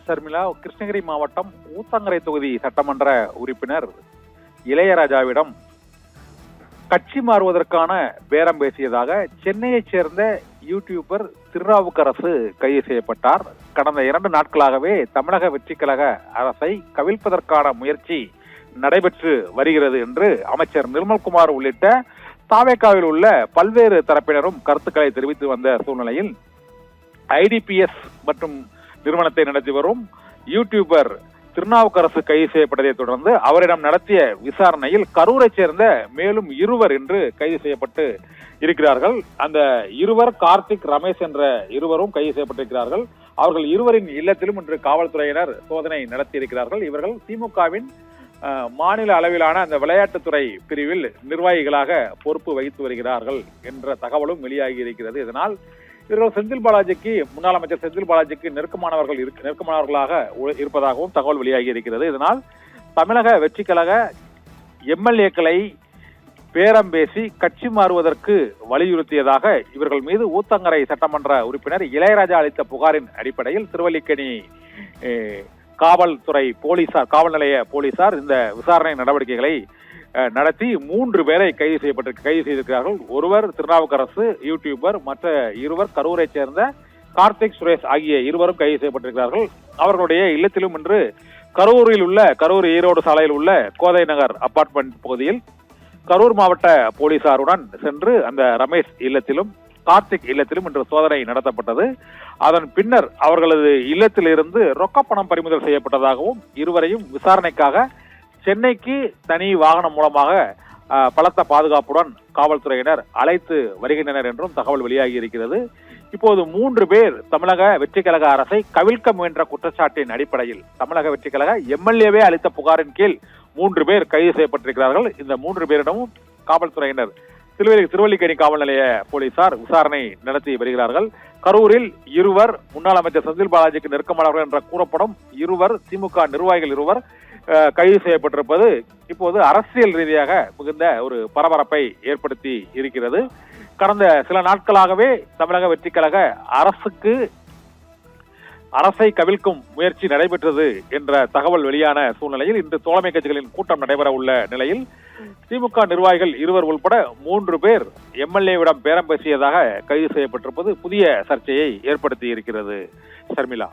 ஷர்மிளா, கிருஷ்ணகிரி மாவட்டம் ஊத்தங்கரை தொகுதி சட்டமன்ற உறுப்பினர் இளையராஜாவிடம் கட்சி மாறுவதற்கான பேரம் பேசியதாக சென்னையைச் சேர்ந்த யூடியூபர் திருநாவுக்கரசு கைது செய்யப்பட்டார். கடந்த 2 நாட்களாகவே தமிழக வெற்றிக் கழக அரசை கவிழ்ப்பதற்கான முயற்சி நடைபெற்று வருகிறது என்று அமைச்சர் நிர்மல்குமார் உள்ளிட்ட தாவேகாவில் உள்ள பல்வேறு தரப்பினரும் கருத்துக்களை தெரிவித்து வந்த சூழ்நிலையில் ஐடிபிஎஸ் மற்றும் நிறுவனத்தை நடத்தி வரும் யூடியூபர் திருநாவுக்கரசு கைது செய்யப்பட்டதை தொடர்ந்து அவரிடம் நடத்திய விசாரணையில் கரூரை சேர்ந்த மேலும் 2 இன்று கைது செய்யப்பட்டு இருக்கிறார்கள். அந்த 2 கார்த்திக், ரமேஷ் என்ற இருவரும் கைது செய்யப்பட்டிருக்கிறார்கள். அவர்கள் இருவரின் இல்லத்திலும் இன்று காவல்துறையினர் சோதனை நடத்தி இருக்கிறார்கள். இவர்கள் திமுகவின் மாநில அளவிலான அந்த விளையாட்டுத்துறை பிரிவில் நிர்வாகிகளாக பொறுப்பு வகித்து வருகிறார்கள் என்ற தகவலும் வெளியாகி இருக்கிறது. இதனால் இவர்கள் செந்தில் பாலாஜிக்கு, முன்னாள் அமைச்சர் செந்தில் பாலாஜிக்கு நெருக்கமானவர்களாக இருப்பதாகவும் தகவல் வெளியாகி இருக்கிறது. இதனால் தமிழக வெற்றி கழக எம்எல்ஏக்களை பேரம் பேசி கட்சி மாறுவதற்கு வலியுறுத்தியதாக இவர்கள் மீது ஊத்தங்கரை சட்டமன்ற உறுப்பினர் இளையராஜா அளித்த புகாரின் அடிப்படையில் திருவல்லிக்கேணி காவல் நிலைய போலீசார் இந்த விசாரணை நடவடிக்கைகளை நடத்தி 3 பேரை கைது செய்திருக்கிறார்கள். ஒருவர் திருநாவுக்கரசு யூடியூபர், மற்ற 2 கரூரை சேர்ந்த கார்த்திக், சுரேஷ் ஆகிய 2 கைது செய்யப்பட்டிருக்கிறார்கள். அவர்களுடைய இல்லத்திலும் இன்று கரூர் ஈரோடு சாலையில் உள்ள கோதை நகர் அபார்ட்மெண்ட் பகுதியில் கரூர் மாவட்ட போலீசாருடன் சென்று அந்த ரமேஷ் இல்லத்திலும் கார்த்திக் இல்லத்திலும் இன்று சோதனை நடத்தப்பட்டது. அதன் பின்னர் அவர்களது இல்லத்தில் இருந்து ரொக்கப்பணம் பறிமுதல் செய்யப்பட்டதாகவும் இருவரையும் விசாரணைக்காக சென்னைக்கு தனி வாகனம் மூலமாக பலத்த பாதுகாப்புடன் காவல்துறையினர் அழைத்து வருகின்றனர் என்றும் தகவல் வெளியாகி இருக்கிறது. இப்போது 3 பேர் தமிழக வெற்றி கழக அரசை கவிழ்க்க முயன்ற குற்றச்சாட்டின் அடிப்படையில் தமிழக வெற்றி கழக எம்எல்ஏவே அளித்த புகாரின் கீழ் 3 பேர் கைது செய்யப்பட்டிருக்கிறார்கள். இந்த 3 பேரிடமும் காவல்துறையினர் திருவல்லிக்கேணி காவல் நிலைய போலீசார் விசாரணை நடத்தி வருகிறார்கள். கரூரில் 2 முன்னாள் அமைச்சர் செந்தில் பாலாஜிக்கு நெருக்கமானவர்கள் என்று கூறப்படும் 2 திமுக நிர்வாகிகள் 2 கைது செய்யப்பட்டிருப்பது இப்போது அரசியல் ரீதியாக மிகுந்த ஒரு பரபரப்பை ஏற்படுத்தி இருக்கிறது. கடந்த சில நாட்களாகவே தமிழக வெற்றி கழக அரசை கவிழ்க்கும் முயற்சி நடைபெற்றது என்ற தகவல் வெளியான சூழ்நிலையில் இன்று தோழமை கட்சிகளின் கூட்டம் நடைபெற உள்ள நிலையில் திமுக நிர்வாகிகள் 2 உள்பட 3 பேர் எம்எல்ஏவிடம் பேரம் பேசியதாக கைது செய்யப்பட்டிருப்பது புதிய சர்ச்சையை ஏற்படுத்தி இருக்கிறது. ஷர்மிளா.